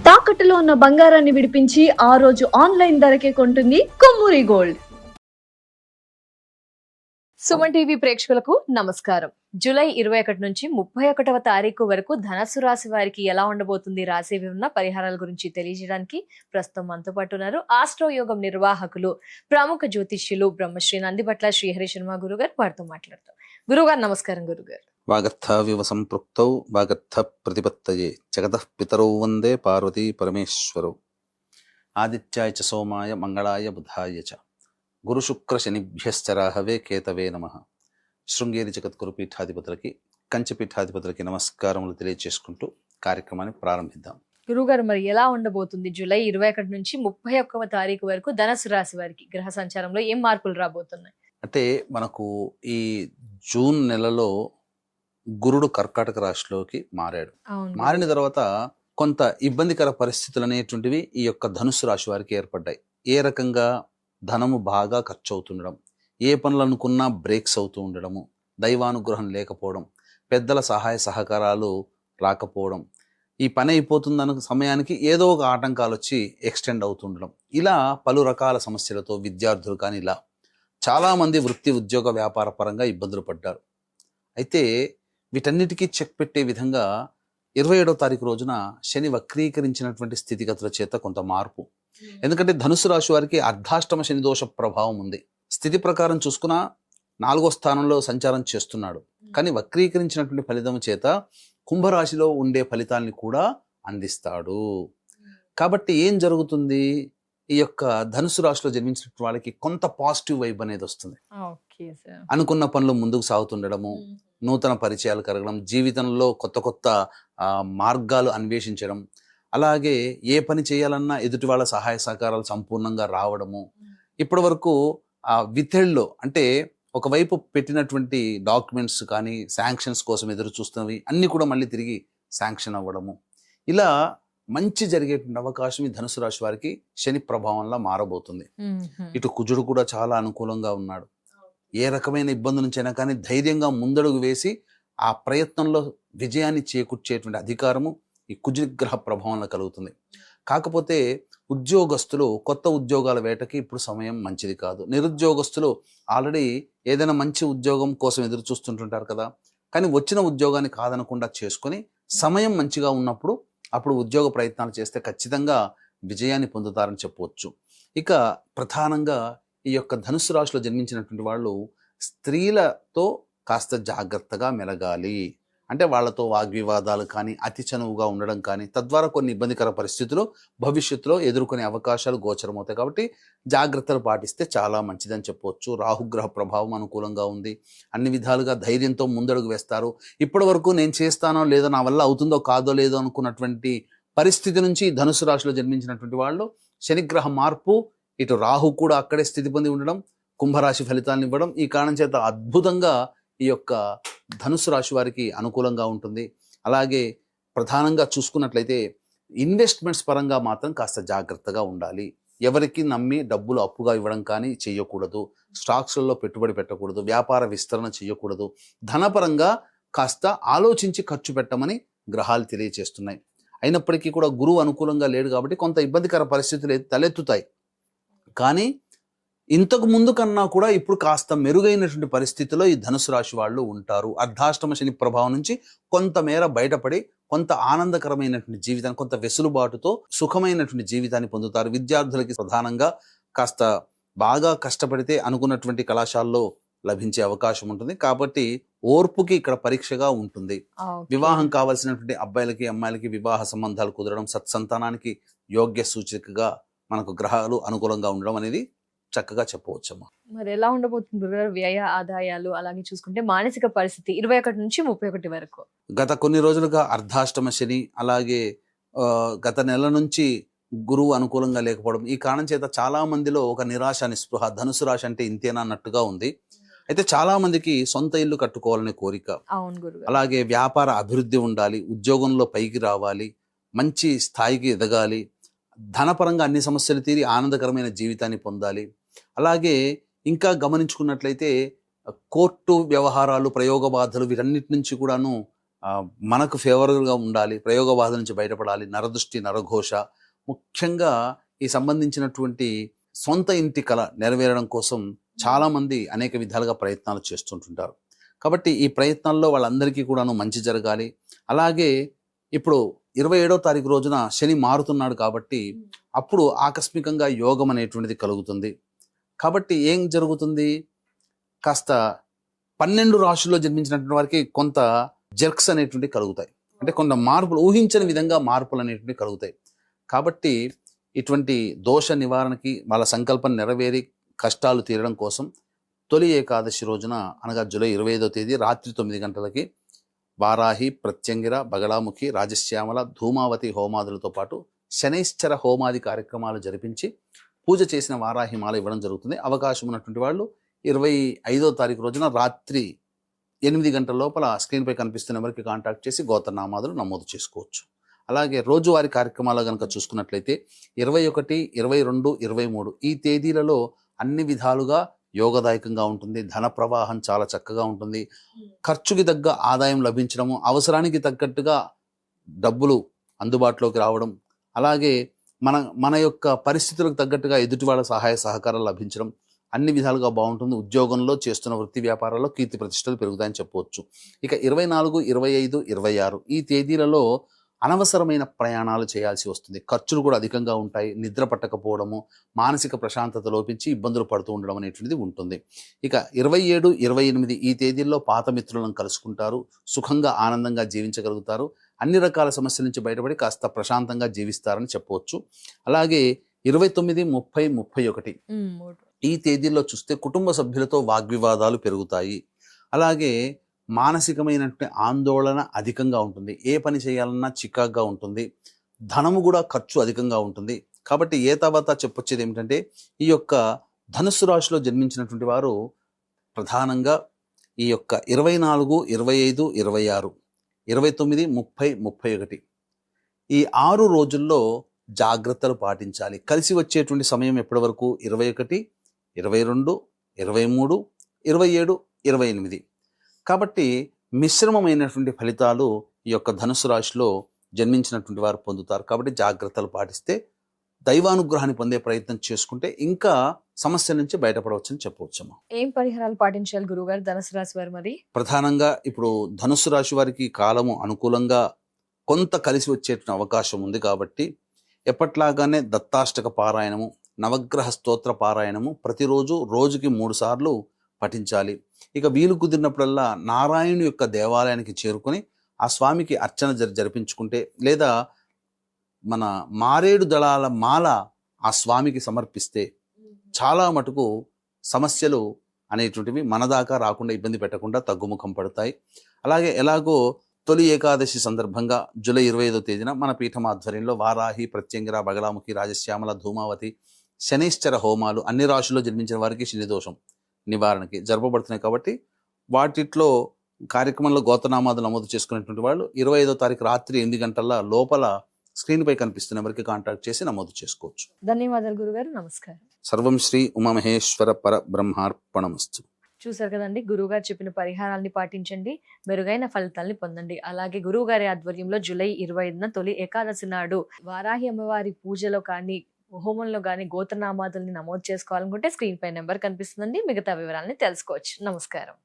తాకట్టులో ఉన్న బంగారాన్ని విడిపించి ఆ రోజు ఆన్లైన్ ధరకే కొంటుంది కొమ్మూరి గోల్డ్. సుమన్ టీవీ ప్రేక్షకులకు నమస్కారం. జూలై 21 నుంచి 31వ తారీఖు వరకు ధనస్సు రాశి వారికి ఎలా ఉండబోతుంది, రాశి ఉన్న పరిహారాల గురించి తెలియజేయడానికి ప్రస్తుతం మనతో పాటు ఉన్నారు ఆస్ట్రో యోగం నిర్వాహకులు, ప్రముఖ జ్యోతిష్యులు బ్రహ్మశ్రీ నందిబట్ల శ్రీహరి శర్మ గురుగారు. వారితో మాట్లాడతాం. గురుగారు నమస్కారం. గురుగారు, వాగర్థావివ సంపృక్తౌ వాగర్థ ప్రతిపత్తయే జగతః పితరౌ వందే పార్వతీ పరమేశ్వరౌ. ఆదిత్యాయ చ సోమాయ మంగళాయ బుధాయ చ గురు శుక్ర శనిభ్యశ్చ రాహవే కేతవే నమః. శృంగేరి జగద్గురు పీఠాధిపతులకి, కంచి పీఠాధిపతులకి నమస్కారములు తెలియజేసుకుంటూ కార్యక్రమాన్ని ప్రారంభిద్దాం. గురుగారు, మరి ఎలా ఉండబోతుంది జూలై 21 నుంచి 31వ తారీఖు వరకు ధనస్సు రాశి వారికి గ్రహ సంచారంలో ఏం మార్పులు రాబోతున్నాయి? అంటే మనకు ఈ జూన్ నెలలో గురుడు కర్కాటక రాశిలోకి మారాడు. మారిన తర్వాత కొంత ఇబ్బందికర పరిస్థితులు అనేటువంటివి ఈ యొక్క ధనుస్సు రాశి వారికి ఏర్పడ్డాయి. ఏ రకంగా? ధనము బాగా ఖర్చు అవుతుండడం, ఏ పనులు అనుకున్నా బ్రేక్స్ అవుతూ ఉండడము, దైవానుగ్రహం లేకపోవడం, పెద్దల సహాయ సహకారాలు రాకపోవడం, ఈ పని అయిపోతుందన్న సమయానికి ఏదో ఒక ఆటంకాలు వచ్చి ఎక్స్టెండ్ అవుతుండడం, ఇలా పలు రకాల సమస్యలతో విద్యార్థులు కానీ ఇలా చాలామంది వృత్తి ఉద్యోగ వ్యాపార పరంగా ఇబ్బందులు పడ్డారు. అయితే వీటన్నిటికీ చెక్ పెట్టే విధంగా 27వ తారీఖు రోజున శని వక్రీకరించినటువంటి స్థితిగతుల చేత కొంత మార్పు. ఎందుకంటే ధనుసు రాశి వారికి అర్ధాష్టమ శని దోష ప్రభావం ఉంది. స్థితి ప్రకారం చూసుకున్నా 4వ స్థానంలో సంచారం చేస్తున్నాడు, కానీ వక్రీకరించినటువంటి ఫలితం చేత కుంభరాశిలో ఉండే ఫలితాల్ని కూడా అందిస్తాడు. కాబట్టి ఏం జరుగుతుంది? ఈ యొక్క ధనుసు రాశిలో జన్మించిన వాళ్ళకి కొంత పాజిటివ్ వైబ్ అనేది వస్తుంది. అనుకున్న పనులు ముందుకు సాగుతుండడము, నూతన పరిచయాలు కలగడం, జీవితంలో కొత్త కొత్త మార్గాలు అన్వేషించడం, అలాగే ఏ పని చేయాలన్నా ఎదుటి వాళ్ళ సహాయ సహకారాలు సంపూర్ణంగా రావడము. ఇప్పటి వరకు వితెళ్ళలో అంటే ఒకవైపు పెట్టినటువంటి డాక్యుమెంట్స్ కానీ శాంక్షన్స్ కోసం ఎదురు చూస్తున్నవి అన్నీ కూడా మళ్ళీ తిరిగి శాంక్షన్ అవ్వడము, ఇలా మంచి జరిగేటువంటి అవకాశం ఈ ధనుసు రాశి వారికి శని ప్రభావంలో మారబోతుంది. ఇటు కుజుడు కూడా చాలా అనుకూలంగా ఉన్నాడు. ఏ రకమైన ఇబ్బంది నుంచైనా కానీ ధైర్యంగా ముందడుగు వేసి ఆ ప్రయత్నంలో విజయాన్ని చేకూర్చేటువంటి అధికారము ఈ కుజగ్రహ ప్రభావంలో కలుగుతుంది. కాకపోతే ఉద్యోగస్తులు కొత్త ఉద్యోగాల వేటకి ఇప్పుడు సమయం మంచిది కాదు. నిరుద్యోగస్తులు ఆల్రెడీ ఏదైనా మంచి ఉద్యోగం కోసం ఎదురు చూస్తుంటుంటారు కదా, కానీ వచ్చిన ఉద్యోగాన్ని కాదనకుండా చేసుకొని సమయం మంచిగా ఉన్నప్పుడు అప్పుడు ఉద్యోగ ప్రయత్నాలు చేస్తే ఖచ్చితంగా విజయాన్ని పొందుతారని చెప్పవచ్చు. ఇక ప్రధానంగా ఈ యొక్క ధనుసు రాశిలో జన్మించినటువంటి వాళ్ళు స్త్రీలతో కాస్త జాగ్రత్తగా మెలగాలి. అంటే వాళ్ళతో వాగ్వివాదాలు కానీ, అతి చనువుగా ఉండడం కానీ, తద్వారా కొన్ని ఇబ్బందికర పరిస్థితులు భవిష్యత్తులో ఎదుర్కొనే అవకాశాలు గోచరమవుతాయి. కాబట్టి జాగ్రత్తలు పాటిస్తే చాలా మంచిదని చెప్పవచ్చు. రాహుగ్రహ ప్రభావం అనుకూలంగా ఉంది. అన్ని విధాలుగా ధైర్యంతో ముందడుగు వేస్తారు. ఇప్పటి వరకు నేను చేస్తానో లేదో, నా వల్ల అవుతుందో కాదో లేదో అనుకున్నటువంటి పరిస్థితి నుంచి ధనుసు రాశిలో జన్మించినటువంటి వాళ్ళు శనిగ్రహ మార్పు, ఇటు రాహు కూడా అక్కడే స్థితి పొంది ఉండడం, కుంభరాశి ఫలితాలను ఇవ్వడం, ఈ కారణం చేత అద్భుతంగా ఈ యొక్క ధనుసు రాశి వారికి అనుకూలంగా ఉంటుంది. అలాగే ప్రధానంగా చూసుకున్నట్లయితే ఇన్వెస్ట్మెంట్స్ పరంగా మాత్రం కాస్త జాగ్రత్తగా ఉండాలి. ఎవరికి నమ్మి డబ్బులు అప్పుగా ఇవ్వడం కానీ చేయకూడదు. స్టాక్స్లలో పెట్టుబడి పెట్టకూడదు. వ్యాపార విస్తరణ చేయకూడదు. ధనపరంగా కాస్త ఆలోచించి ఖర్చు పెట్టమని గ్రహాలు తెలియజేస్తున్నాయి. అయినప్పటికీ కూడా గురువు అనుకూలంగా లేడు కాబట్టి కొంత ఇబ్బందికర పరిస్థితులు తలెత్తుతాయి. కానీ ఇంతకు ముందు కన్నా కూడా ఇప్పుడు కాస్త మెరుగైనటువంటి పరిస్థితిలో ఈ ధనుసు రాశి వాళ్ళు ఉంటారు. అర్ధాష్టమ శని ప్రభావం నుంచి కొంతమేర బయటపడి కొంత ఆనందకరమైనటువంటి జీవితాన్ని, కొంత వెసులుబాటుతో సుఖమైనటువంటి జీవితాన్ని పొందుతారు. విద్యార్థులకి ప్రధానంగా కాస్త బాగా కష్టపడితే అనుకున్నటువంటి కళాశాలలో లభించే అవకాశం ఉంటుంది. కాబట్టి ఓర్పుకి ఇక్కడ పరీక్షగా ఉంటుంది. వివాహం కావాల్సినటువంటి అబ్బాయిలకి అమ్మాయిలకి వివాహ సంబంధాలు కుదరడం, సత్సంతానానికి యోగ్య సూచికగా మనకు గ్రహాలు అనుకూలంగా ఉండడం అనేది చక్కగా చెప్పవచ్చమ్మా. మరి ఎలా ఉండబోతుంది వ్యయ ఆదాయాలు, అలాగే చూసుకుంటే మానసిక పరిస్థితి 21 నుంచి 31 వరకు? గత కొన్ని రోజులుగా అర్ధాష్టమ శని, అలాగే గత నెల నుంచి గురువు అనుకూలంగా లేకపోవడం, ఈ కారణం చేత చాలా మందిలో ఒక నిరాశ నిస్పృహ, ధనుసు రాశి అంటే ఇంతేనా అన్నట్టుగా ఉంది. అయితే చాలా మందికి సొంత ఇల్లు కట్టుకోవాలనే కోరిక, అలాగే వ్యాపార అభివృద్ధి ఉండాలి, ఉద్యోగంలో పైకి రావాలి, మంచి స్థాయికి ఎదగాలి, ధనపరంగా అన్ని సమస్యలు తీరి ఆనందకరమైన జీవితాన్ని పొందాలి. అలాగే ఇంకా గమనించుకున్నట్లయితే కోర్టు వ్యవహారాలు, ప్రయోగ బాధలు వీటన్నిటి నుంచి కూడాను మనకు ఫేవరబుల్గా ఉండాలి, ప్రయోగ బాధ నుంచి బయటపడాలి, నరదృష్టి, నరఘోష, ముఖ్యంగా ఈ సంబంధించినటువంటి సొంత ఇంటి కల నెరవేరడం కోసం చాలామంది అనేక విధాలుగా ప్రయత్నాలు చేస్తుంటుంటారు. కాబట్టి ఈ ప్రయత్నాల్లో వాళ్ళందరికీ కూడాను మంచి జరగాలి. అలాగే ఇప్పుడు 27వ తారీఖు రోజున శని మారుతున్నాడు కాబట్టి అప్పుడు ఆకస్మికంగా యోగం అనేటువంటిది కలుగుతుంది. కాబట్టి ఏం జరుగుతుంది, కాస్త 12 రాశుల్లో జన్మించినటువంటి వారికి కొంత జర్క్స్ అనేటువంటివి కలుగుతాయి. అంటే కొంత మార్పులు, ఊహించని విధంగా మార్పులు అనేటువంటివి కలుగుతాయి. కాబట్టి ఇటువంటి దోష నివారణకి, వాళ్ళ సంకల్పం నెరవేరి కష్టాలు తీరడం కోసం తొలి ఏకాదశి రోజున అనగా జూలై 25వ తేదీ రాత్రి 9 గంటలకి వారాహి, ప్రత్యంగిర, బగళాముఖి, రాజశ్యామల, ధూమావతి హోమాదులతో పాటు శనైశ్చర హోమాది కార్యక్రమాలు జరిపించి పూజ చేసిన వారాహి మాల ఇవ్వడం జరుగుతుంది. అవకాశం ఉన్నటువంటి వాళ్ళు 25వ తారీఖు రోజున రాత్రి 8 గంటల లోపల స్క్రీన్పై కనిపిస్తున్న నెంబర్కి కాంటాక్ట్ చేసి గోత్రనామాదులు నమోదు చేసుకోవచ్చు. అలాగే రోజువారీ కార్యక్రమాలు కనుక చూసుకున్నట్లయితే 21, 22, 23 ఈ తేదీలలో అన్ని విధాలుగా యోగదాయకంగా ఉంటుంది. ధన ప్రవాహం చాలా చక్కగా ఉంటుంది. ఖర్చుకి తగ్గ ఆదాయం లభించడము, అవసరానికి తగ్గట్టుగా డబ్బులు అందుబాటులోకి రావడం, అలాగే మన యొక్క పరిస్థితులకు తగ్గట్టుగా ఎదుటి వాళ్ళ సహాయ సహకారాలు లభించడం అన్ని విధాలుగా బాగుంటుంది. ఉద్యోగంలో, చేస్తున్న వృత్తి వ్యాపారాల్లో కీర్తి ప్రతిష్టలు పెరుగుతాయని చెప్పవచ్చు. ఇక 24, 25, 26 ఈ తేదీలలో అనవసరమైన ప్రయాణాలు చేయాల్సి వస్తుంది. ఖర్చులు కూడా అధికంగా ఉంటాయి. నిద్ర పట్టకపోవడము, మానసిక ప్రశాంతత లోపించి ఇబ్బందులు పడుతూ ఉండడం అనేటువంటిది ఉంటుంది. ఇక 27, 28 ఈ తేదీల్లో పాత మిత్రులను కలుసుకుంటారు. సుఖంగా, ఆనందంగా జీవించగలుగుతారు. అన్ని రకాల సమస్యల నుంచి బయటపడి కాస్త ప్రశాంతంగా జీవిస్తారని చెప్పవచ్చు. అలాగే 29, 30, 31 ఈ తేదీల్లో చూస్తే కుటుంబ సభ్యులతో వాగ్వివాదాలు పెరుగుతాయి. అలాగే మానసికమైనటువంటి ఆందోళన అధికంగా ఉంటుంది. ఏ పని చేయాలన్నా చికాగ్గా ఉంటుంది. ధనము కూడా ఖర్చు అధికంగా ఉంటుంది. కాబట్టి తర్వాత చెప్పొచ్చేది ఏమిటంటే, ఈ యొక్క ధనుస్సు రాశిలో జన్మించినటువంటి వారు ప్రధానంగా ఈ యొక్క 24, 25, 26, 29, 30, 31 ఈ 6 రోజుల్లో జాగ్రత్తలు పాటించాలి. కలిసి వచ్చేటువంటి సమయం ఎప్పటి వరకు 21, 22, 23, 27, 28 కాబట్టి మిశ్రమమైనటువంటి ఫలితాలు ఈ యొక్క ధనుసు రాశిలో జన్మించినటువంటి వారు పొందుతారు. కాబట్టి జాగ్రత్తలు పాటిస్తే, దైవానుగ్రహాన్ని పొందే ప్రయత్నం చేసుకుంటే ఇంకా సమస్య నుంచి బయటపడవచ్చని చెప్పవచ్చమ్మా. ఏం పరిహారాలు పాటించాలి గురుగారు ధనుసు రాశి వారు? మరి ప్రధానంగా ఇప్పుడు ధనుసు రాశి వారికి కాలము అనుకూలంగా కొంత కలిసి వచ్చేటువంటి అవకాశం ఉంది. కాబట్టి ఎప్పట్లాగానే దత్తాష్టక పారాయణము, నవగ్రహ స్తోత్ర పారాయణము ప్రతిరోజు రోజుకి 3 సార్లు పఠించాలి. ఇక వీలు కుదిరినప్పుడల్లా నారాయణు యొక్క దేవాలయానికి చేరుకొని ఆ స్వామికి అర్చన జరిపించుకుంటే, లేదా మన మారేడు దళాల మాల ఆ స్వామికి సమర్పిస్తే చాలా మటుకు సమస్యలు అనేటువంటివి మన దాకా రాకుండా, ఇబ్బంది పెట్టకుండా తగ్గుముఖం పడతాయి. అలాగే ఎలాగో తొలి ఏకాదశి సందర్భంగా జూలై 25వ తేదీన మన పీఠం ఆధ్వర్యంలో వారాహి, ప్రత్యంగిర, బగళాముఖి, రాజశ్యామల, ధూమావతి, శనైశ్చర హోమాలు అన్ని రాశుల్లో జన్మించిన వారికి శని దోషం నివారణకి జరపబడుతున్నాయి. కాబట్టి వాటిట్లో కార్యక్రమంలో గోత్రనామాదులు నమోదు చేసుకునేటువంటి వాళ్ళు 25వ తారీఖు రాత్రి 8 గంటల లోపల స్క్రీన్పై కనిపిస్తున్న ఎవరికి కాంటాక్ట్ చేసి నమోదు చేసుకోవచ్చు. ధన్యవాదాలు గురుగారు. నమస్కారం. సర్వం శ్రీ ఉమామహేశ్వర పర బ్రహ్మార్పణమస్తు. చూసారు కదండి, గురువుగారు చెప్పిన పరిహారాల్ని పాటించండి, మెరుగైన ఫలితాల్ని పొందండి. అలాగే గురువు గారి ఆధ్వర్యంలో జూలై 25న తొలి ఏకాదశి నాడు వారాహి అమ్మవారి పూజలో కానీ, హోమంలో కానీ గోత్రనామాదుల్ని నమోదు చేసుకోవాలనుకుంటే స్క్రీన్ పై నెంబర్ కనిపిస్తుందండి. మిగతా వివరాలని తెలుసుకోవచ్చు. నమస్కారం.